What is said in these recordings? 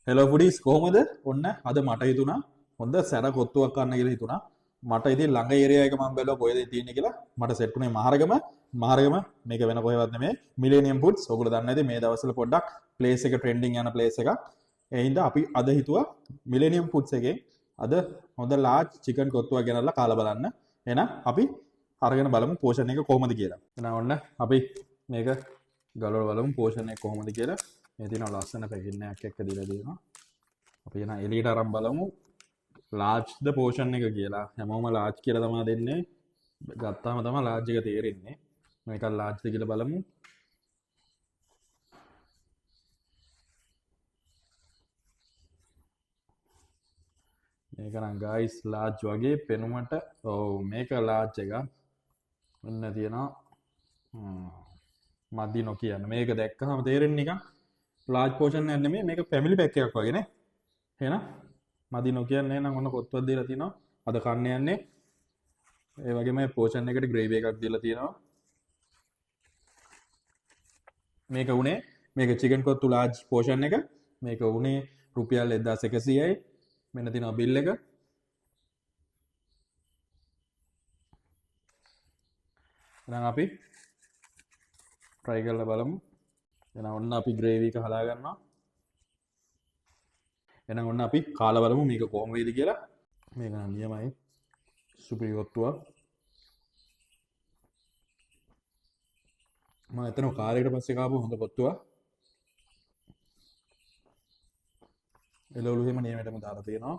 Hello ෆුඩීස් කොහොමද? ඔන්න අද මට හිතුණා හොඳ සැර කොත්තුවක් ගන්න කියලා හිතුණා. මට ඉතින් ළඟ ඒරියා එක මම බැලුවා කොහෙද තියෙන්නේ කියලා. මට සෙට් වුණේ මහරගම මේක වෙන කොහෙවත් නෙමෙයි. Millennium foods. ඔයගොල්ලෝ දන්නේ නැති මේ දවස්වල පොඩ්ඩක් ප්ලේස් එක ට්‍රෙන්ඩින් යන ප්ලේස් එකක්. ඒ හින්දා අපි අද හිතුවා මිලේනියම් ෆුඩ්ස් එකේ අද හොඳ ලාර්ජ් චිකන් කොත්තුවක් ගෙනල්ලා කාලා බලන්න. එහෙනම් අපි අරගෙන බලමු පෝෂන් එක කොහොමද කියලා. එහෙනම් ඔන්න අපි මේක ගලවලා බලමු පෝෂන් එක කොහොමද කියලා. මේ තියෙන ලස්සන පැකින් එකක් එක්ක දීලා තියෙනවා. අපි එන එළියට අරන් බලමු ලාර්ජ් ද පෝෂන් එක කියලා. හැමෝම ලාර්ජ් කියලා තමයි දෙන්නේ. ගත්තාම තමයි ලාර්ජ් එක තේරෙන්නේ. මේක ලාර්ජ් ද කියලා බලමු. මේක නම් ගයිස් ලාර්ජ් වගේ පෙනුමට ඔව් මේක ලාර්ජ් එකක්. ඔන්න තියෙනවා මදි නොකියන්න. මේක දැක්කම තේරෙන්නේ නිකන් ලාර්ජ් පෝෂන් එකක් නෙමෙයි මේක ෆැමිලි පැක් එකක් වගේ නේ. එහෙනම් මදි නොකියන්නේ නම් ඔන්න කොත්තුවක් දීලා තිනවා. අද කන්න යන්නේ. ඒ වගේම පෝෂන් එකට ග්‍රේවි එකක් දීලා තියෙනවා. මේක උනේ මේක චිකන් කොත්තු ලාර්ජ් පෝෂන් එක. මේක උනේ රුපියල් 1100යි. මෙන්න තියෙනවා බිල් එක. එහෙනම් අපි try කරලා බලමු. එහෙනම් ඔන්න අපි ග්‍රේවි එක හදා ගන්නවා. එහෙනම් ඔන්න අපි කාලා බලමු මේක කොහොම වේද කියලා. මේක නම් නියමයි. සුපිරි කොත්තුවක්. මම එතන කාලයකට පස්සේ කාපු හොඳ කොත්තුවක්. එළවලු එහෙම නියමයටම දාලා තියෙනවා.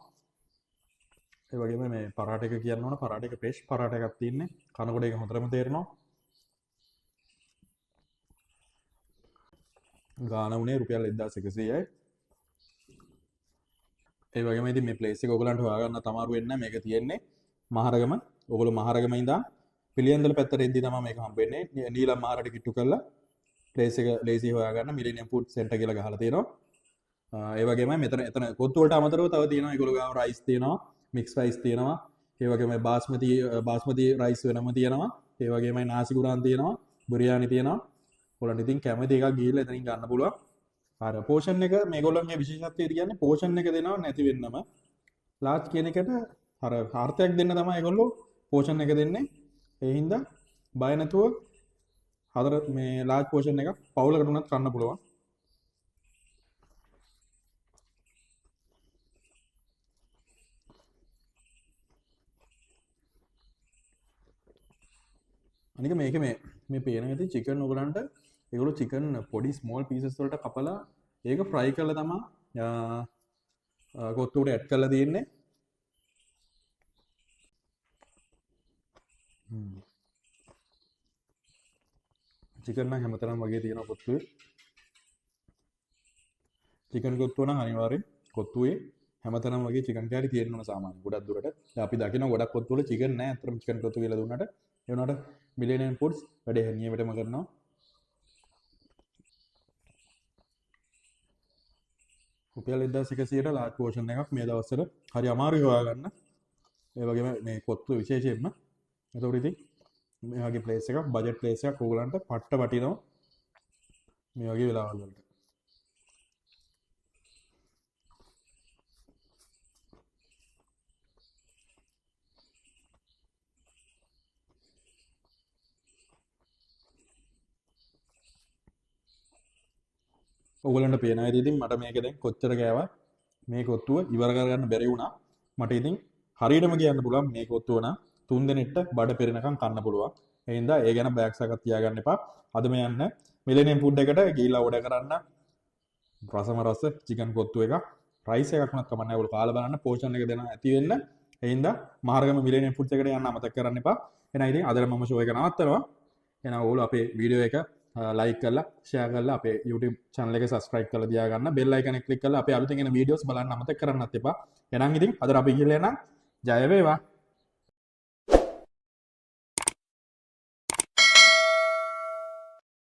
ඒ වගේම මේ පරාට එක කියන්න ඕන පරාට එක ෆ්‍රෙෂ් පරාට එකක් තියෙන්නේ. කනකොට ඒක හොඳටම තේරෙනවා. ගාන උනේ රුපියල් 1100යි. ඒ වගේම ඉතින් මේ ප්ලේස් එක ඔයගලන්ට හොයාගන්න තමාරු වෙන්නේ නැහැ. මේක තියෙන්නේ මහරගම. ඔයගොල්ලෝ මහරගම ඉඳන් පිළියන්දල පැත්තට එද්දී තමයි මේක හම්බෙන්නේ. නීලම් මහරට කිට්ටු කරලා ප්ලේස් එක ලේසි හොයාගන්න මිලේනියම් ෆුඩ් සෙන්ටර් කියලා ගහලා තියෙනවා. ඒ වගේම මෙතන කොත්තු වලට අමතරව තව තියෙනවා ඒගොල්ලෝ ගාව රයිස් තියෙනවා, මික්ස් රයිස් තියෙනවා. ඒ වගේම බාස්මති රයිස් වෙනම තියෙනවා. ඒ වගේමයි නාසි ගුරාන් තියෙනවා, බිරියානි තියෙනවා. ඔයාලට ඉතින් කැමති එකක් ගිහිල්ලා එතනින් ගන්න පුළුවන්. අර පෝෂන් එක මේගොල්ලන්ගේ විශේෂත්වය කියන්නේ පෝෂන් එක දෙනව නැති වෙන්නම ලාර්ජ් කියන එකට අර අර්ථයක් දෙන්න තමයි ඒගොල්ලෝ පෝෂන් එක දෙන්නේ. ඒ හින්දා බය නැතුව හතර මේ ලාර්ජ් පෝෂන් එකක් පවුලකට උනත් කන්න පුළුවන්. අනික මේක මේ පේන ඇති චිකන් ඔයගලන්ට ඒගොල්ලෝ චිකන් පොඩි ස්මෝල් පීසස් වලට කපලා ඒක ෆ්‍රයි කරලා තමයි කොත්තුවට ඇඩ් කරලා තියෙන්නේ. චිකන් නම් හැමතැනම වගේ තියෙනවා කොත්තුවේ. චිකන් කොත්තුව නම් අනිවාර්යෙන් කොත්තුවේ හැමතැනම වගේ චිකන් කෑලි තියෙන්න ඕන සාමාන්‍යයෙන් ගොඩක් දුරට. දැන් අපි දකින ගොඩක් කොත්තුවල චිකන් නැහැ. අතරම චිකන් කොත්තු කියලා දුන්නාට ඒ වුණාට මිලේනියම් ෆුඩ්ස් වැඩේ නියමටම කරනවා. රුපියල් 1100ට ලාර්ජ් පෝෂන් එකක් මේ දවස්වල හරි අමාරුයි හොයාගන්න. ඒ වගේම මේ කොත්තු විශේෂයෙන්ම එතකොට ඉතින් මේ වගේ ප්ලේස් එකක් බජට් ප්ලේස් එකක් ඕගලන්ට පට්ට වටිනවා මේ වගේ වෙලාවල් වලට. ඔයගලන්ට පේන ඇති ඉතින් මට මේක දැන් කොච්චර ගෑවා මේ කොත්තුව ඉවර කරගන්න බැරි වුණා. මට ඉතින් හරියටම කියන්න පුළුවන් මේ කොත්තුව නම් 3 දිනෙට බඩ පෙරෙනකම් කන්න පුළුවන්. ඒ හින්දා ඒ ගැන බෑග්ස් එකක් තියාගන්න එපා. අදම යන්න මිලේනියම් ෆුඩ් එකට ගිහිල්ලා ඕඩර් කරන්න. රසම රස චිකන් කොත්තු එකක් රයිස් එකක් වුණත් කමක් නැහැ. ඔයගොල්ලෝ කාලා බලන්න පෝෂන් එක දෙනවා ඇති වෙන්න. ඒ හින්දා මහරගම මිලේනියම් ෆුඩ්ස් එකට යන්න අමතක කරන්න එපා. එහෙනම් ඉතින් අදට මම ෂෝ එක නවත්තනවා. එහෙනම් ඔයගොල්ලෝ අපේ වීඩියෝ එක ලයික් කරලා ෂෙයා කරලා අපේ YouTube channel එක subscribe කරලා තියාගන්න. bell icon එක click කරලා අපේ අලුතෙන් එන videos බලන්න අමතක කරන්නත් එපා. එහෙනම් ඉතින් අදට අපි ගිහලා යනවා. ජය වේවා.